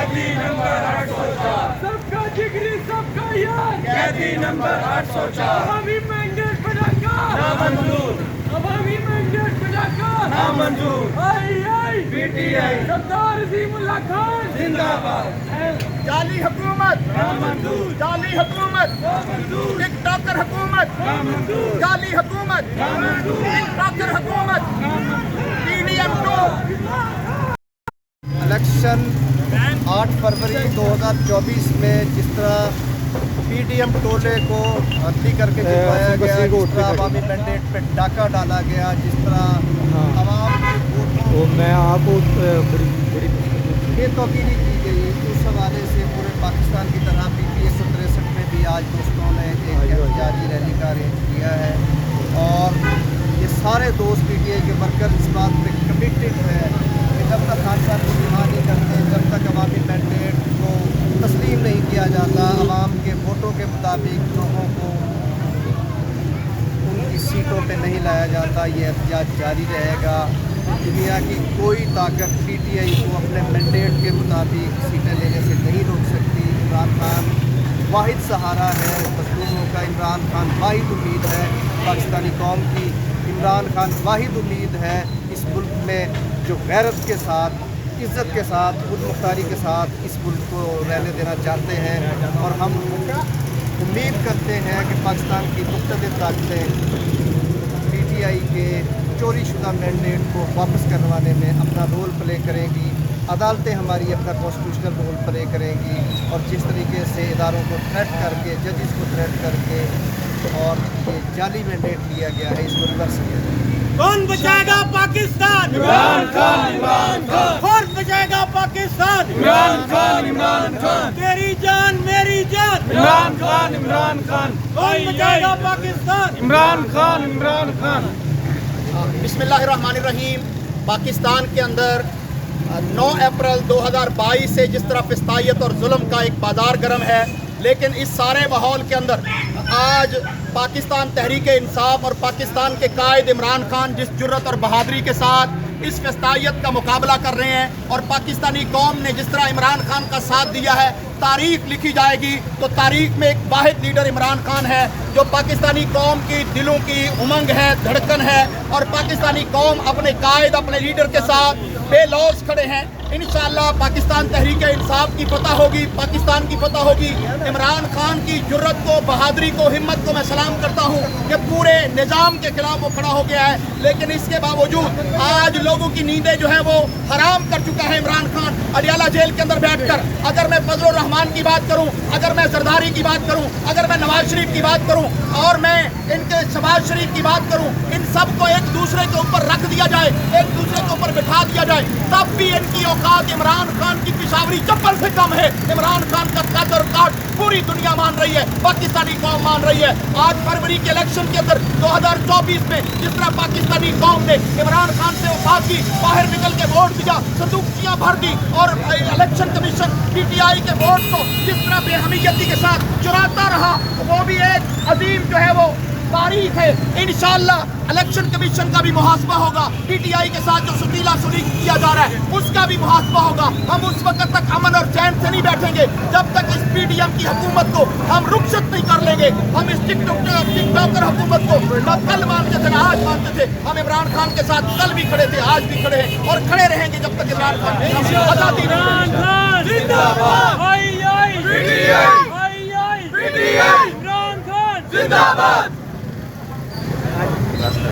कैदी नंबर 804, सबका जिगरी सबका यार, कैदी नंबर 804, अवामी मैंडेट पटाखा नामंजूर, अवामी मैंडेट पटाखा नामंजूर, आई पीटीआई सरदार अज़ीमुल्लाह खान जिंदाबाद, जाली हुकूमत, नामंजूर, जाली हुकूमत, नामंजूर, टिकटॉकर हुकूमत, नामंजूर, जाली हुकूमत, नामंजूर, टिकटॉकर हुकूमत, PDM 2। इलेक्शन 8 फरवरी 2024 में जिस तरह PDM टोले को भर्ती करके जितवाया गया, जिस तरह अवामी मैंडेट पे डाका डाला गया, जिस तरह आवाम के वोटों मैं आपको बेतौकीरी की गई, उस हवाले से पूरे पाकिस्तान की तरह PPS 63 में भी आज दोस्तों ने एक एहतजाजी रैली का अरेंज किया है। और ये सारे दोस्त PTI के वर्कर इस बात पे कमिटेड है कि जब तक खान साहब को रिहा नहीं करते, जब तक अवामी मैंडेट को तस्लीम नहीं किया जाता, आवाम के वोटों के मुताबिक लोगों को उनकी सीटों पे नहीं लाया जाता, ये एहतजाज जारी रहेगा। दुनिया की कोई ताकत PTI को अपने मैंडेट के मुताबिक सीटें लेने से नहीं रोक सकती। इमरान खान वाहिद सहारा है मज़लूमों का, इमरान खान वाहिद उम्मीद है पाकिस्तानी कौम की, इमरान खान वाहिद उम्मीद है इस मुल्क में जो गैरत के साथ, इज़्ज़त के साथ, खुद मुख्तारी के साथ इस मुल्क को रहने देना चाहते हैं। और हम उम्मीद करते हैं कि पाकिस्तान की मुख्तलिफ ताकतें PTI के चोरी शुदा मैंडेट को वापस करवाने में अपना रोल प्ले करेंगी, अदालतें हमारी अपना कॉन्स्टिट्यूशनल रोल प्ले करेंगी। और जिस तरीके से इदारों को थ्रेट करके, जजेस को थ्रेट करके और ये जाली मैंडेट लिया गया है, इसको रिवर्स किया जाए। कौन बचाएगा पाकिस्तान? इमरान खान, इमरान खान, कौन बचाएगा पाकिस्तान? इमरान खान, इमरान खान, तेरी जान मेरी जान, इमरान खान, इमरान खान, कौन बचाएगा पाकिस्तान? इमरान खान, इमरान खान। बिस्मिल्लाहिर्रहमानिर्रहीम। पाकिस्तान के अंदर 9 अप्रैल 2022 से जिस तरह फिस्तायत और जुल्म का एक बाजार गर्म है, लेकिन इस सारे माहौल के अंदर आज पाकिस्तान तहरीक इंसाफ और पाकिस्तान के कायद इमरान खान जिस जुर्रत और बहादुरी के साथ इस फिस्तायत का मुकाबला कर रहे हैं और पाकिस्तानी कौम ने जिस तरह इमरान खान का साथ दिया है, तारीख लिखी जाएगी तो तारीख में एक वाहिद लीडर इमरान खान है जो पाकिस्तानी कौम की दिलों की उमंग है, धड़कन है। और पाकिस्तानी कौम अपने कायद, अपने लीडर के साथ बेलौस खड़े हैं। इंशाअल्लाह पाकिस्तान तहरीक इंसाफ की फतह होगी, पाकिस्तान की फतह होगी। इमरान खान की जुर्रत को, बहादुरी को, हिम्मत को मैं सलाम करता हूँ कि पूरे निज़ाम के खिलाफ वो खड़ा हो गया है। लेकिन इसके बावजूद आज लोगों की नींदें जो है वो हराम कर चुका है इमरान खान अडियाला जेल के अंदर बैठकर। अगर मैं फजलुर रहमान की बात करूँ, अगर मैं जरदारी की बात करूँ, अगर मैं नवाज शरीफ की बात करूँ और मैं इनके शहबाज शरीफ की बात करूँ, इन सब को एक दूसरे के ऊपर रख दिया जाए, एक दूसरे के ऊपर बिठा दिया जाए, तब भी इनकी औकात इमरान खान की पिशावरी चप्पल से कम है। इमरान खान का कद और काट पूरी दुनिया मान रही है, पाकिस्तानी कौम मान रही है। आज फरवरी के इलेक्शन के अंदर 2024 में जिस तरह पाकिस्तानी कौम ने इमरान खान से वफा की, बाहर निकल के वोट दिया, संदूकियां भर दी और इलेक्शन कमीशन PTI के वोट को जिस तरह बेहमियती के साथ चुराता रहा, वो भी एक अजीम जो है वो तारीख है। इंशाअल्लाह इलेक्शन कमीशन का भी मुहासबा होगा। PTI के साथ जो सुतीला सुलीक किया जा रहा है उसका भी मुहासबा होगा। हम उस वक्त तक अमन और चैन से नहीं बैठेंगे जब तक इस PDM की हुकूमत को हम रुखसत नहीं कर लेंगे। हम इस टिकटॉकर हुकूमत को न कल मानते थे न आज मानते थे। हम इमरान खान के साथ कल भी खड़े थे, आज भी खड़े हैं और खड़े रहेंगे जब तक इमरान खान आजादी जिंदाबाद, नहीं। PTI, इमरान खान जिंदाबाद।